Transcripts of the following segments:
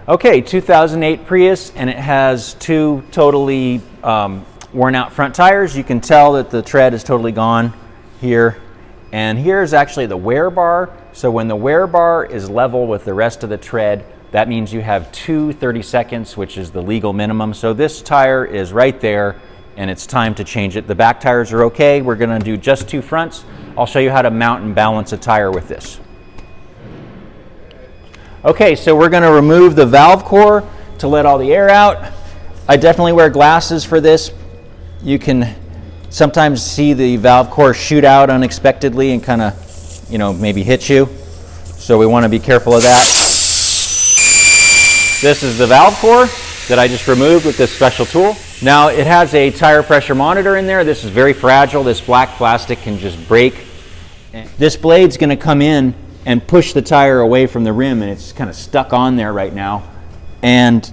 Okay, 2008 Prius, and it has two totally worn out front tires. You can tell that the tread is totally gone here. And here's actually the wear bar. So when the wear bar is level with the rest of the tread, that means you have 30 seconds, which is the legal minimum. So this tire is right there, and it's time to change it. The back tires are okay. We're gonna do just two fronts. I'll show you how to mount and balance a tire with this. Okay, so we're gonna remove the valve core to let all the air out. I definitely wear glasses for this. You can sometimes see the valve core shoot out unexpectedly and kind of, maybe hit you. So we wanna be careful of that. This is the valve core that I just removed with this special tool. Now it has a tire pressure monitor in there. This is very fragile. This black plastic can just break. This blade's gonna come in and push the tire away from the rim, and it's kind of stuck on there right now. And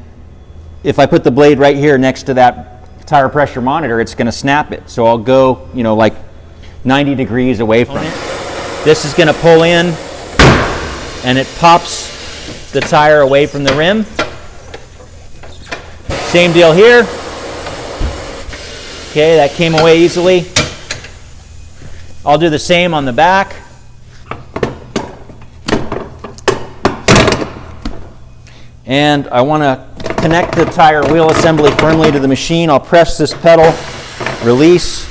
if I put the blade right here next to that tire pressure monitor, it's gonna snap it. So I'll go, like 90 degrees away from it. This is gonna pull in, and it pops the tire away from the rim. Same deal here. Okay, that came away easily. I'll do the same on the back. And I want to connect the tire wheel assembly firmly to the machine. I'll press this pedal, release.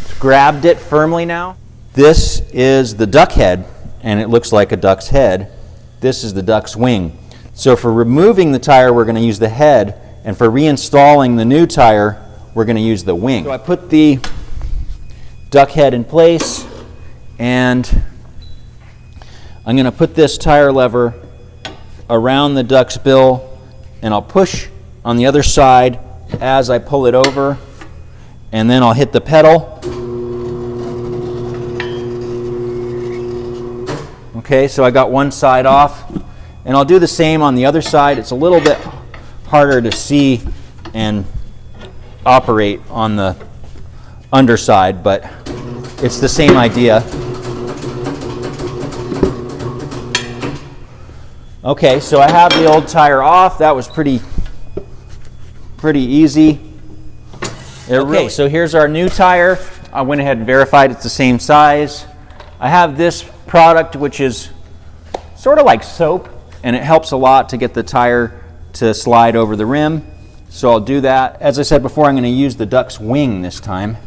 It's grabbed it firmly now. This is the duck head, and it looks like a duck's head. This is the duck's wing. So for removing the tire, we're going to use the head, and for reinstalling the new tire, we're going to use the wing. So I put the duck head in place, and I'm going to put this tire lever around the duck's bill, and I'll push on the other side as I pull it over, and then I'll hit the pedal. Okay, so I got one side off, and I'll do the same on the other side. It's a little bit harder to see and operate on the underside, but it's the same idea. Okay, so I have the old tire off. That was pretty easy. Okay, so here's our new tire. I went ahead and verified it's the same size. I have this product, which is sort of like soap, and it helps a lot to get the tire to slide over the rim. So I'll do that. As I said before, I'm going to use the duck's wing this time.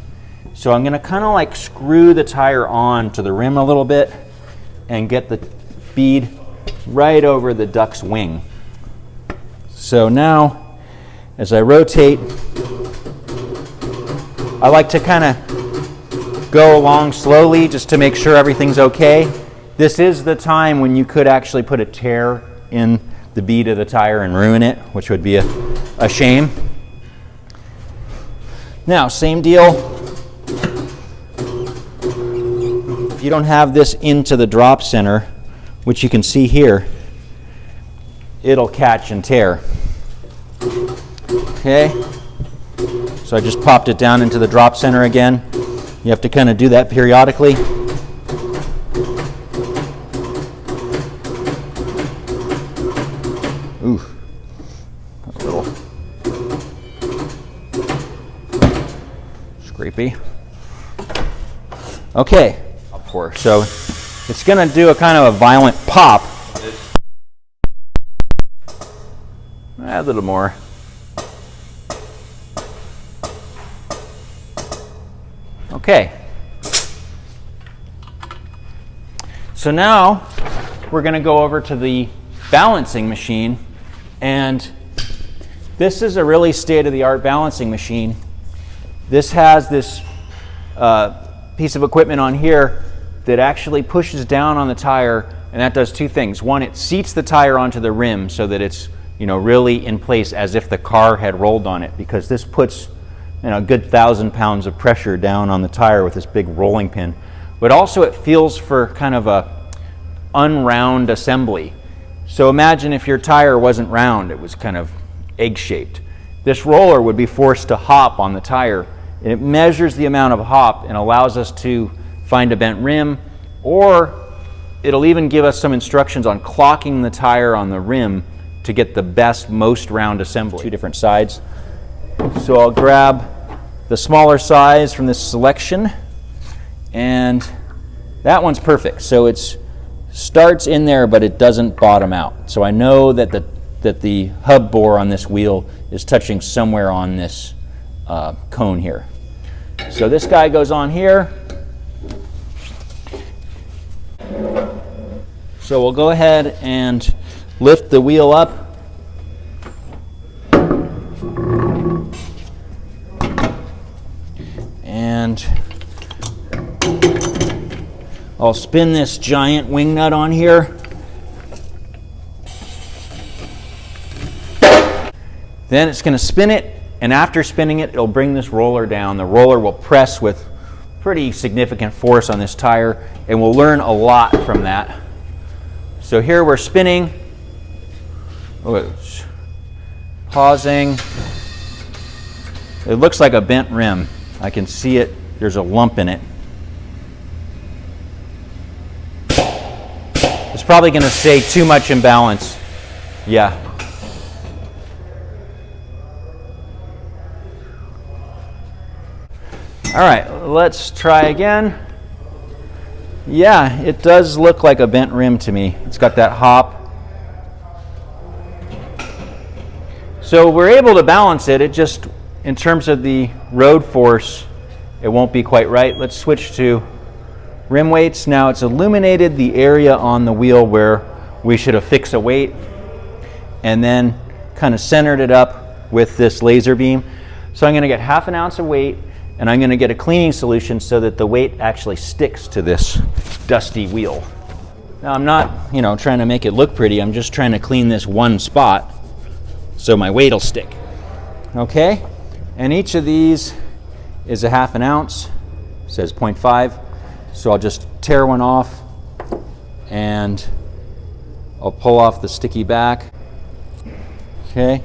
So I'm going to kind of like screw the tire on to the rim a little bit and get the bead right over the duck's wing. So now, as I rotate, I like to kind of go along slowly just to make sure everything's okay. This is the time when you could actually put a tear in the bead of the tire and ruin it, which would be a shame. Now, same deal. If you don't have this into the drop center, which you can see here, it'll catch and tear. Okay, so I just popped it down into the drop center again. You have to kind of do that periodically. Ooh, a little scrapey. Okay, so it's going to do a kind of a violent pop. A little more. Okay. So now we're going to go over to the balancing machine, and this is a really state-of-the-art balancing machine. This has this piece of equipment on here that actually pushes down on the tire, and that does two things. One, it seats the tire onto the rim so that it's really in place as if the car had rolled on it, because this puts a good 1,000 pounds of pressure down on the tire with this big rolling pin. But also it feels for kind of a unround assembly. So imagine if your tire wasn't round, it was kind of egg-shaped. This roller would be forced to hop on the tire, and it measures the amount of hop and allows us to find a bent rim, or it'll even give us some instructions on clocking the tire on the rim to get the best, most round assembly. Two different sides. So I'll grab the smaller size from this selection, and that one's perfect. So it starts in there, but it doesn't bottom out. So I know that the hub bore on this wheel is touching somewhere on this cone here. So this guy goes on here. So we'll go ahead and lift the wheel up. And I'll spin this giant wing nut on here. Then it's going to spin it, and after spinning it, it'll bring this roller down. The roller will press with pretty significant force on this tire, and we'll learn a lot from that. So here we're spinning, pausing. It looks like a bent rim. I can see it. There's a lump in it. It's probably going to say too much imbalance. Yeah. All right, let's try again. Yeah, it does look like a bent rim to me. It's got that hop. So we're able to balance it. It just, in terms of the road force, it won't be quite right. Let's switch to rim weights. Now it's illuminated the area on the wheel where we should affix a weight, and then kind of centered it up with this laser beam. So I'm going to get 1/2 ounce of weight, and I'm going to get a cleaning solution so that the weight actually sticks to this dusty wheel. Now I'm not, trying to make it look pretty. I'm just trying to clean this one spot so my weight will stick. Okay, and each of these is a 1/2 ounce. It says 0.5. So I'll just tear one off, and I'll pull off the sticky back. Okay,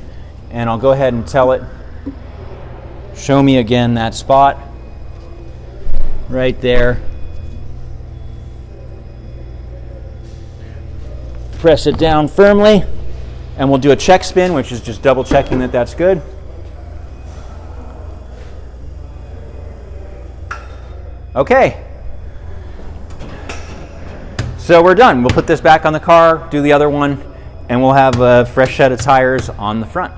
and I'll go ahead and tell it, show me again that spot right there. Press it down firmly, and we'll do a check spin, which is just double checking that that's good. Okay. So we're done. We'll put this back on the car, do the other one, and we'll have a fresh set of tires on the front.